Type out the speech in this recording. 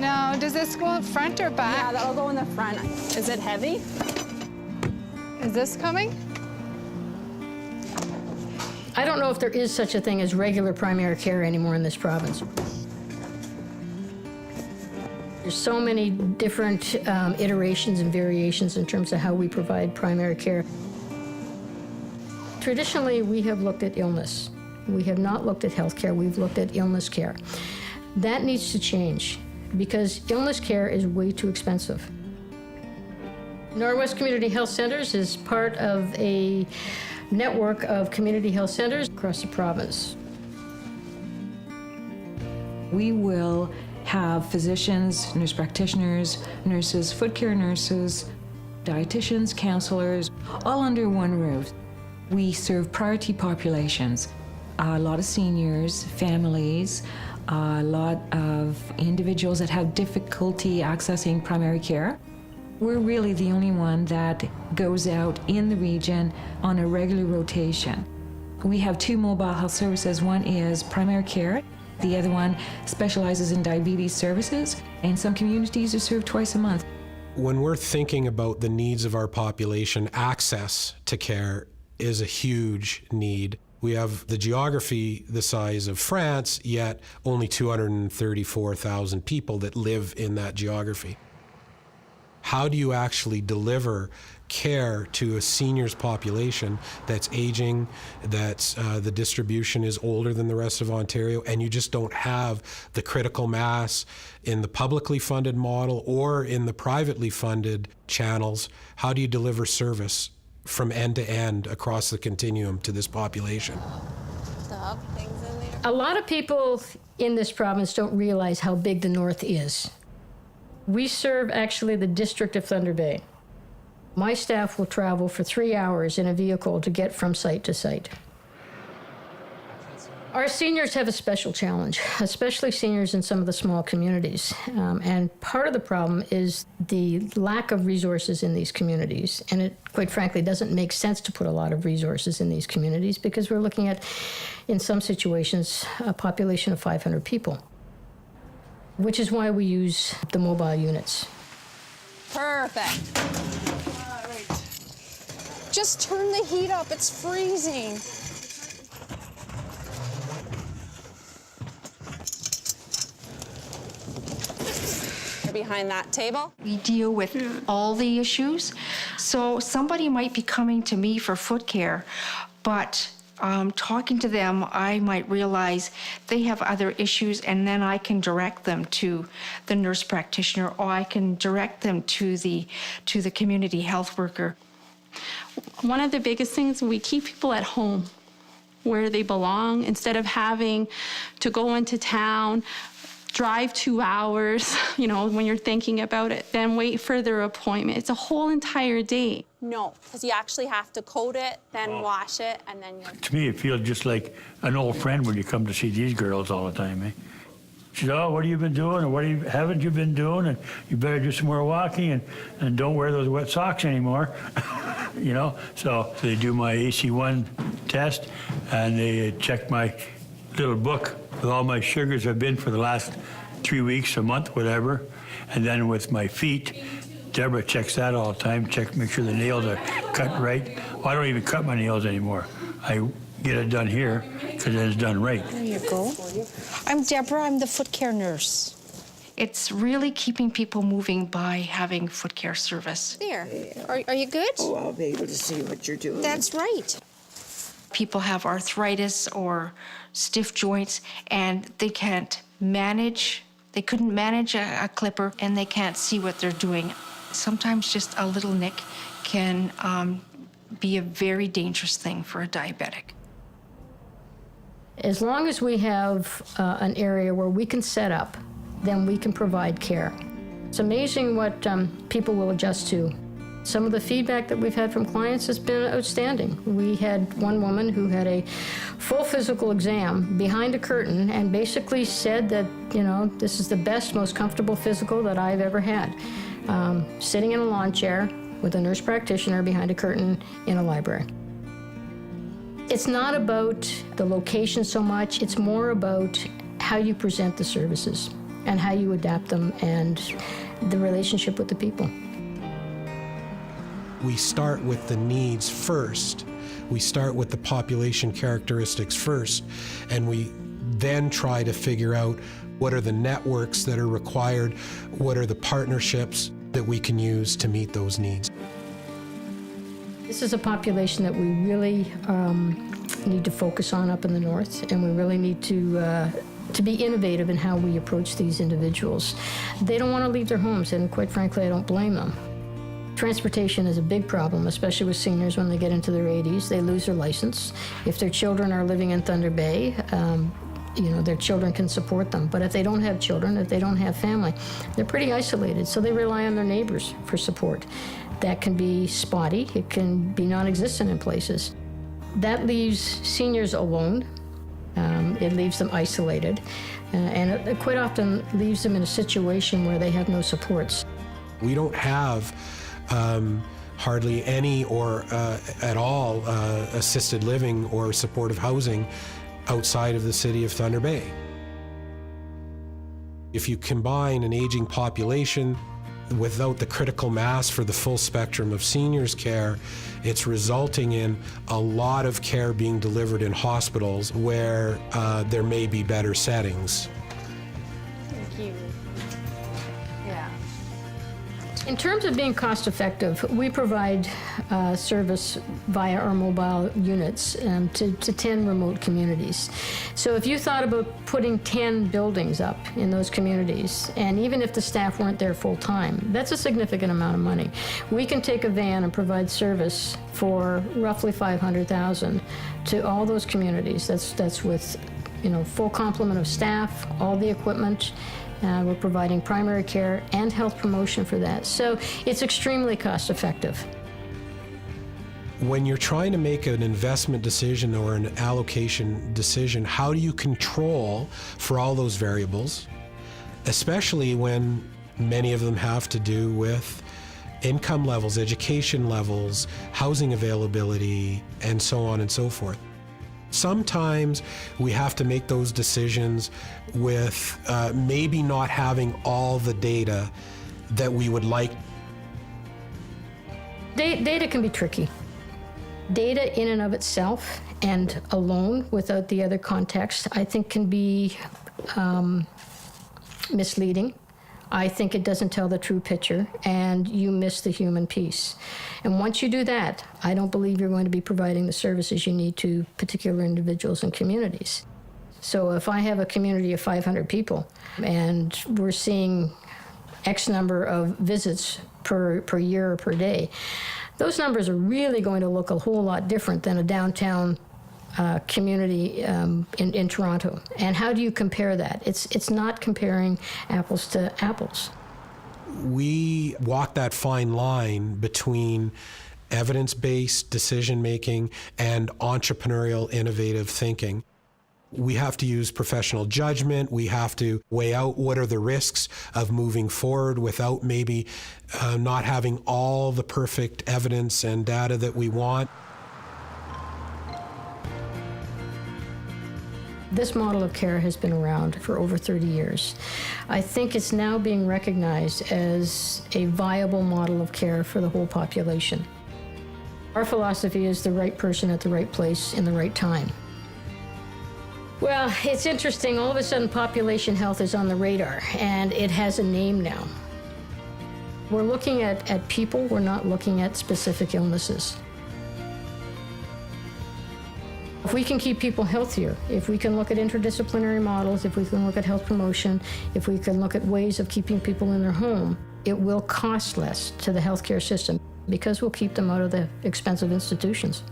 Now, does this go up front or back? Yeah, that'll go in the front. Is it heavy? Is this coming? I don't know if there is such a thing as regular primary care anymore in this province. There's so many different iterations and variations in terms of how we provide primary care. Traditionally, we have looked at illness. We have not looked at health care, we've looked at illness care. That needs to change because illness care is way too expensive. Norwest Community Health Centres is part of a network of community health centers across the province. We will have physicians, nurse practitioners, nurses, foot care nurses, dietitians, counselors, all under one roof. We serve priority populations, a lot of seniors, families, a lot of individuals that have difficulty accessing primary care. We're really the only one that goes out in the region on a regular rotation. We have two mobile health services. One is primary care. The other one specializes in diabetes services. And some communities are served twice a month. When we're thinking about the needs of our population, access to care is a huge need. We have the geography the size of France, yet only 234,000 people that live in that geography. How do you actually deliver care to a seniors population that's aging, that's the distribution is older than the rest of Ontario, and you just don't have the critical mass in the publicly funded model or in the privately funded channels? How do you deliver service from end to end across the continuum to this population? A lot of people in this province don't realize how big the North is. We serve actually the district of Thunder Bay. My staff will travel for 3 hours in a vehicle to get from site to site. Our seniors have a special challenge, especially seniors in some of the small communities. And part of the problem is the lack of resources in these communities. And it, quite frankly, doesn't make sense to put a lot of resources in these communities because we're looking at, in some situations, a population of 500 people, which is why we use the mobile units. Perfect. All right. Just turn the heat up, it's freezing. Behind that table. We deal with all the issues. So somebody might be coming to me for foot care, but talking to them, I might realize they have other issues, and then I can direct them to the nurse practitioner, or I can direct them to the community health worker. One of the biggest things, we keep people at home where they belong instead of having to go into town, drive 2 hours, you know, when you're thinking about it, then wait for their appointment. It's a whole entire day. No, because you actually have to coat it, then wash it, and then you're... To me, it feels just like an old friend when you come to see these girls all the time, eh? She says, oh, what have you been doing, or what haven't you been doing, and you better do some more walking, and don't wear those wet socks anymore, you know? So they do my AC1 test, and they check my little book with all my sugars I've been for the last 3 weeks, a month, whatever. And then with my feet, Deborah checks that all the time, make sure the nails are cut right. Well, I don't even cut my nails anymore. I get it done here because then it's done right. There you go. I'm Deborah, I'm the foot care nurse. It's really keeping people moving by having foot care service. There, are you good? Oh, I'll be able to see what you're doing. That's right. People have arthritis or stiff joints, and they can't manage. They couldn't manage a clipper, and they can't see what they're doing. Sometimes just a little nick can be a very dangerous thing for a diabetic. As long as we have an area where we can set up, then we can provide care. It's amazing what people will adjust to. Some of the feedback that we've had from clients has been outstanding. We had one woman who had a full physical exam behind a curtain and basically said that, you know, this is the best, most comfortable physical that I've ever had. Sitting in a lawn chair with a nurse practitioner behind a curtain in a library. It's not about the location so much, it's more about how you present the services. and how you adapt them and the relationship with the people. We start with the needs first. We start with the population characteristics first, and we then try to figure out what are the networks that are required, what are the partnerships that we can use to meet those needs. This is a population that we really need to focus on up in the north, and we really need to be innovative in how we approach these individuals. They don't want to leave their homes, and quite frankly, I don't blame them. Transportation is a big problem, especially with seniors when they get into their 80s. They lose their license. If their children are living in Thunder Bay, their children can support them. But if they don't have children, if they don't have family, they're pretty isolated, so they rely on their neighbors for support. That can be spotty, it can be non-existent in places. That leaves seniors alone. It leaves them isolated, and it quite often leaves them in a situation where they have no supports. We don't have hardly any or at all assisted living or supportive housing outside of the city of Thunder Bay. If you combine an aging population without the critical mass for the full spectrum of seniors care, it's resulting in a lot of care being delivered in hospitals where there may be better settings. Thank you. Yeah. In terms of being cost effective, we provide service via our mobile units to 10 remote communities. So if you thought about putting 10 buildings up in those communities, and even if the staff weren't there full time, that's a significant amount of money. We can take a van and provide service for roughly $500,000 to all those communities. That's with full complement of staff, all the equipment. We're providing primary care and health promotion for that. So it's extremely cost effective. When you're trying to make an investment decision or an allocation decision, how do you control for all those variables, especially when many of them have to do with income levels, education levels, housing availability, and so on and so forth? Sometimes we have to make those decisions with maybe not having all the data that we would like. Data can be tricky. Data in and of itself and alone without the other context, I think can be misleading. I think it doesn't tell the true picture, and you miss the human piece. And once you do that, I don't believe you're going to be providing the services you need to particular individuals and communities. So if I have a community of 500 people, and we're seeing X number of visits per year or per day, those numbers are really going to look a whole lot different than a downtown community in Toronto. And how do you compare that? It's not comparing apples to apples. We walk that fine line between evidence-based decision-making and entrepreneurial, innovative thinking. We have to use professional judgment. We have to weigh out what are the risks of moving forward without maybe not having all the perfect evidence and data that we want. This model of care has been around for over 30 years. I think it's now being recognized as a viable model of care for the whole population. Our philosophy is the right person at the right place in the right time. Well, it's interesting, all of a sudden population health is on the radar, and it has a name now. We're looking at people, we're not looking at specific illnesses. If we can keep people healthier, if we can look at interdisciplinary models, if we can look at health promotion, if we can look at ways of keeping people in their home, it will cost less to the healthcare system because we'll keep them out of the expensive institutions.